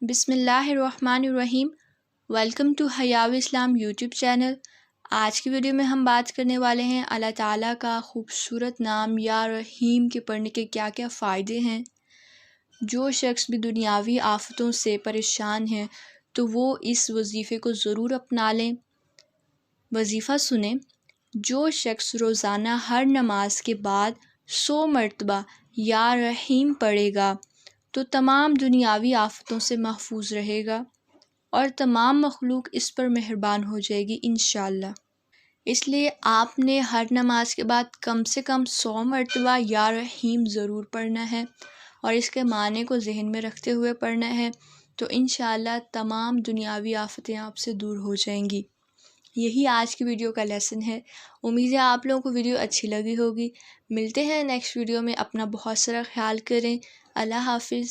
بسم اللہ الرحمن الرحیم۔ ویلکم ٹو حیاب اسلام یوٹیوب چینل۔ آج کی ویڈیو میں ہم بات کرنے والے ہیں اللہ تعالیٰ کا خوبصورت نام یا رحیم کے پڑھنے کے کیا کیا فائدے ہیں۔ جو شخص بھی دنیاوی آفتوں سے پریشان ہیں تو وہ اس وظیفے کو ضرور اپنا لیں۔ وظیفہ سنیں۔ جو شخص روزانہ ہر نماز کے بعد 100 مرتبہ یا رحیم پڑھے گا تو تمام دنیاوی آفتوں سے محفوظ رہے گا اور تمام مخلوق اس پر مہربان ہو جائے گی انشاءاللہ۔ اس لیے آپ نے ہر نماز کے بعد کم سے کم 100 مرتبہ یا رحیم ضرور پڑھنا ہے اور اس کے معنی کو ذہن میں رکھتے ہوئے پڑھنا ہے تو انشاءاللہ تمام دنیاوی آفتیں آپ سے دور ہو جائیں گی۔ یہی آج کی ویڈیو کا لیسن ہے۔ امید ہے آپ لوگوں کو ویڈیو اچھی لگی ہوگی۔ ملتے ہیں نیکسٹ ویڈیو میں۔ اپنا بہت سارا خیال کریں۔ اللہ حافظ۔